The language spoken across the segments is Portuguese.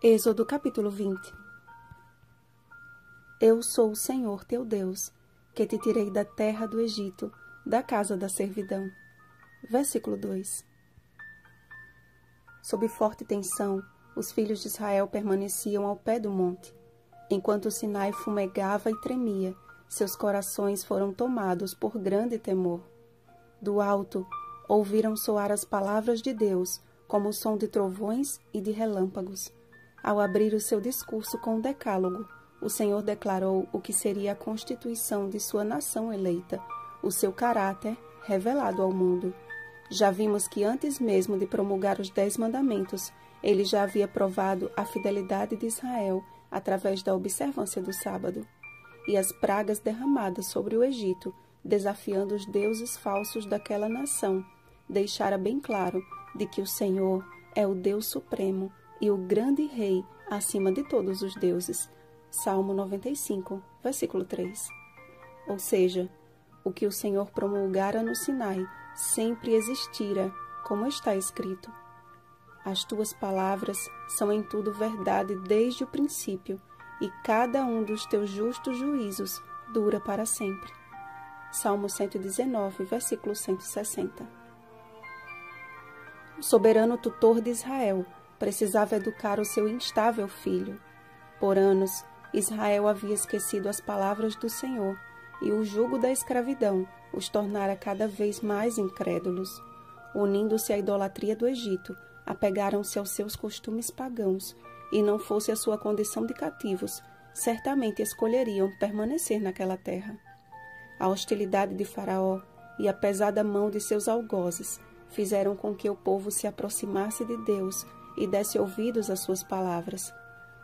Êxodo capítulo 20. Eu sou o Senhor teu Deus, que te tirei da terra do Egito, da casa da servidão. Versículo 2. Sob forte tensão, os filhos de Israel permaneciam ao pé do monte. Enquanto o Sinai fumegava e tremia, seus corações foram tomados por grande temor. Do alto, ouviram soar as palavras de Deus, como o som de trovões e de relâmpagos. Ao abrir o seu discurso com o Decálogo, o Senhor declarou o que seria a constituição de sua nação eleita, o seu caráter revelado ao mundo. Já vimos que antes mesmo de promulgar os 10 mandamentos, ele já havia provado a fidelidade de Israel através da observância do sábado. E as pragas derramadas sobre o Egito, desafiando os deuses falsos daquela nação, deixara bem claro de que o Senhor é o Deus supremo e o grande rei acima de todos os deuses. Salmo 95, versículo 3. Ou seja, o que o Senhor promulgara no Sinai sempre existira, como está escrito. As tuas palavras são em tudo verdade desde o princípio, e cada um dos teus justos juízos dura para sempre. Salmo 119, versículo 160. O soberano tutor de Israel precisava educar o seu instável filho. Por anos, Israel havia esquecido as palavras do Senhor, e o jugo da escravidão os tornara cada vez mais incrédulos. Unindo-se à idolatria do Egito, apegaram-se aos seus costumes pagãos, e não fosse a sua condição de cativos, certamente escolheriam permanecer naquela terra. A hostilidade de Faraó e a pesada mão de seus algozes fizeram com que o povo se aproximasse de Deus e desse ouvidos às suas palavras.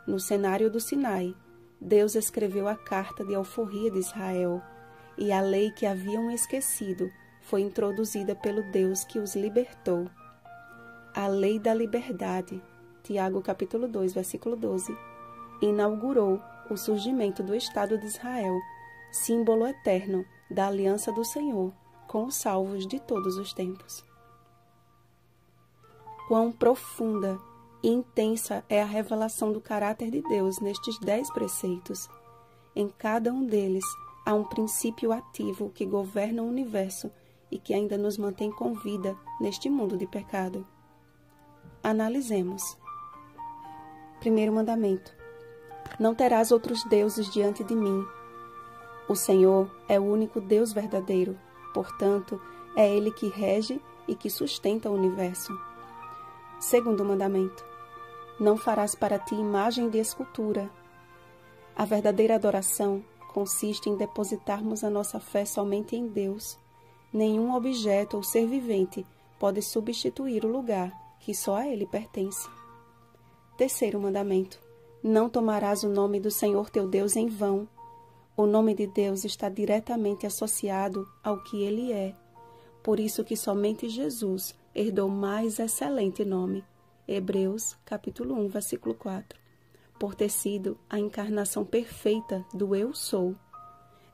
No cenário do Sinai, Deus escreveu a carta de alforria de Israel, e a lei que haviam esquecido foi introduzida pelo Deus que os libertou. A lei da liberdade, Tiago capítulo 2, versículo 12, inaugurou o surgimento do Estado de Israel, símbolo eterno da aliança do Senhor com os salvos de todos os tempos. Quão profunda e intensa é a revelação do caráter de Deus nestes 10 preceitos. Em cada um deles há um princípio ativo que governa o universo e que ainda nos mantém com vida neste mundo de pecado. Analisemos. Primeiro mandamento: não terás outros deuses diante de mim. O Senhor é o único Deus verdadeiro, portanto, é Ele que rege e que sustenta o universo. Segundo mandamento: não farás para ti imagem de escultura. A verdadeira adoração consiste em depositarmos a nossa fé somente em Deus. Nenhum objeto ou ser vivente pode substituir o lugar que só a Ele pertence. Terceiro mandamento: não tomarás o nome do Senhor teu Deus em vão. O nome de Deus está diretamente associado ao que Ele é. Por isso que somente Jesus herdou mais excelente nome. Hebreus, capítulo 1, versículo 4. Por ter sido a encarnação perfeita do Eu Sou.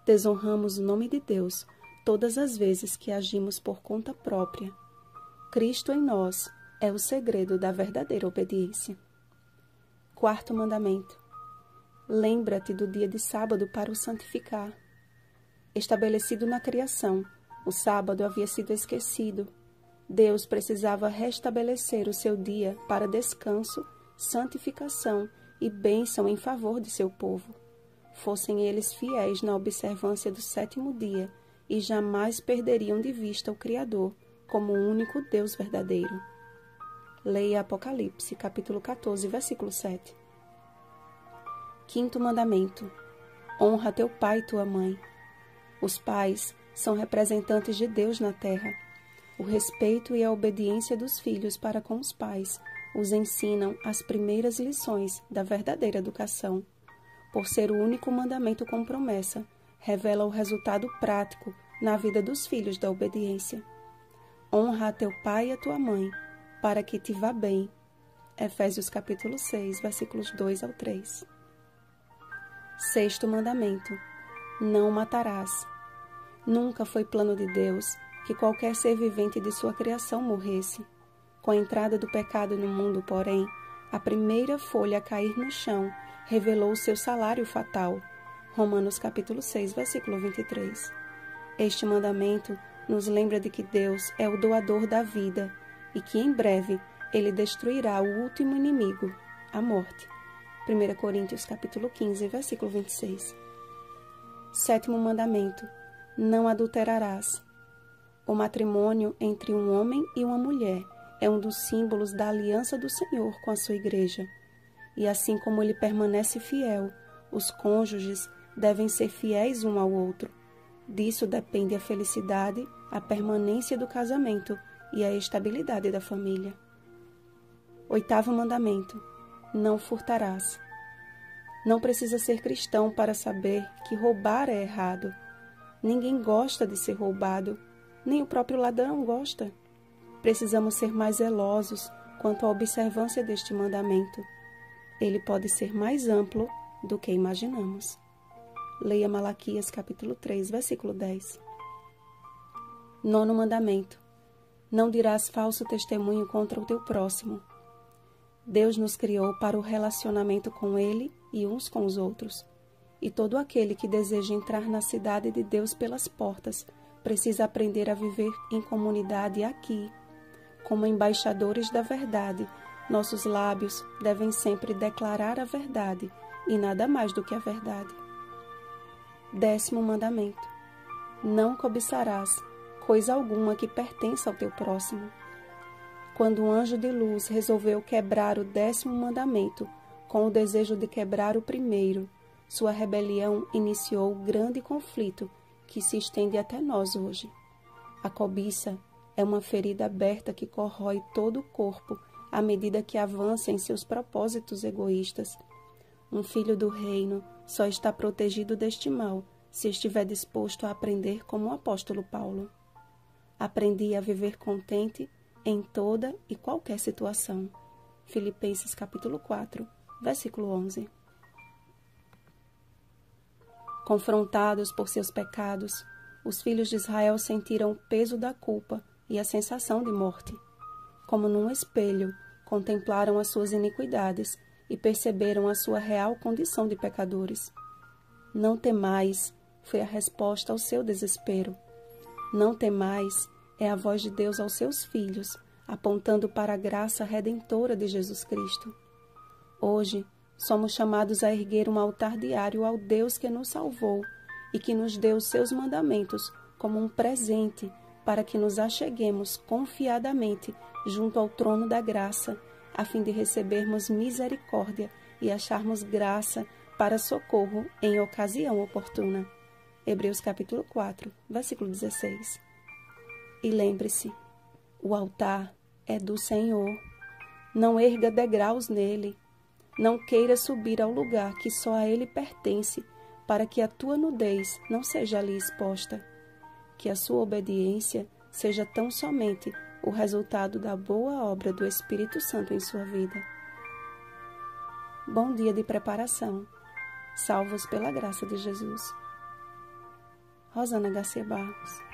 Desonramos o nome de Deus todas as vezes que agimos por conta própria. Cristo em nós é o segredo da verdadeira obediência. Quarto mandamento: lembra-te do dia de sábado para o santificar. Estabelecido na criação, o sábado havia sido esquecido. Deus precisava restabelecer o seu dia para descanso, santificação e bênção em favor de seu povo. Fossem eles fiéis na observância do 7º dia e jamais perderiam de vista o Criador como o único Deus verdadeiro. Leia Apocalipse, capítulo 14, versículo 7. Quinto mandamento: honra teu pai e tua mãe. Os pais são representantes de Deus na terra. O respeito e a obediência dos filhos para com os pais os ensinam as primeiras lições da verdadeira educação. Por ser o único mandamento com promessa, revela o resultado prático na vida dos filhos da obediência. Honra a teu pai e a tua mãe, para que te vá bem. Efésios capítulo 6, versículos 2 ao 3. Sexto mandamento: não matarás. Nunca foi plano de Deus que qualquer ser vivente de sua criação morresse. Com a entrada do pecado no mundo, porém, A primeira folha a cair no chão revelou o seu salário fatal. Romanos capítulo 6, versículo 23. Este mandamento nos lembra de que Deus é o doador da vida e que em breve Ele destruirá o último inimigo, a morte. 1 Coríntios capítulo 15, versículo 26. Sétimo mandamento: não adulterarás. O matrimônio entre um homem e uma mulher é um dos símbolos da aliança do Senhor com a sua igreja. E assim como Ele permanece fiel, os cônjuges devem ser fiéis um ao outro. Disso depende a felicidade, a permanência do casamento e a estabilidade da família. Oitavo mandamento: não furtarás. Não precisa ser cristão para saber que roubar é errado. Ninguém gosta de ser roubado, nem o próprio ladrão gosta. Precisamos ser mais zelosos quanto à observância deste mandamento. Ele pode ser mais amplo do que imaginamos. Leia Malaquias capítulo 3, versículo 10. Nono mandamento: não dirás falso testemunho contra o teu próximo. Deus nos criou para o relacionamento com Ele e uns com os outros. E todo aquele que deseja entrar na cidade de Deus pelas portas precisa aprender a viver em comunidade aqui. Como embaixadores da verdade, nossos lábios devem sempre declarar a verdade e nada mais do que a verdade. Décimo mandamento: não cobiçarás coisa alguma que pertença ao teu próximo. Quando o anjo de luz resolveu quebrar o 10º mandamento com o desejo de quebrar o primeiro, sua rebelião iniciou o grande conflito que se estende até nós hoje. A cobiça é uma ferida aberta que corrói todo o corpo à medida que avança em seus propósitos egoístas. Um filho do reino só está protegido deste mal se estiver disposto a aprender como o apóstolo Paulo. Aprendi a viver contente em toda e qualquer situação. Filipenses capítulo 4, versículo 11. Confrontados por seus pecados, os filhos de Israel sentiram o peso da culpa e a sensação de morte. Como num espelho, contemplaram as suas iniquidades e perceberam a sua real condição de pecadores. Não temais, foi a resposta ao seu desespero. Não temais é a voz de Deus aos seus filhos, apontando para a graça redentora de Jesus Cristo. Hoje, somos chamados a erguer um altar diário ao Deus que nos salvou e que nos deu os seus mandamentos como um presente para que nos acheguemos confiadamente junto ao trono da graça, a fim de recebermos misericórdia e acharmos graça para socorro em ocasião oportuna. Hebreus capítulo 4, versículo 16. E lembre-se, o altar é do Senhor. Não erga degraus nele. Não queira subir ao lugar que só a Ele pertence, para que a tua nudez não seja ali exposta. Que a sua obediência seja tão somente o resultado da boa obra do Espírito Santo em sua vida. Bom dia de preparação. Salvos pela graça de Jesus. Rosana Garcia Barros.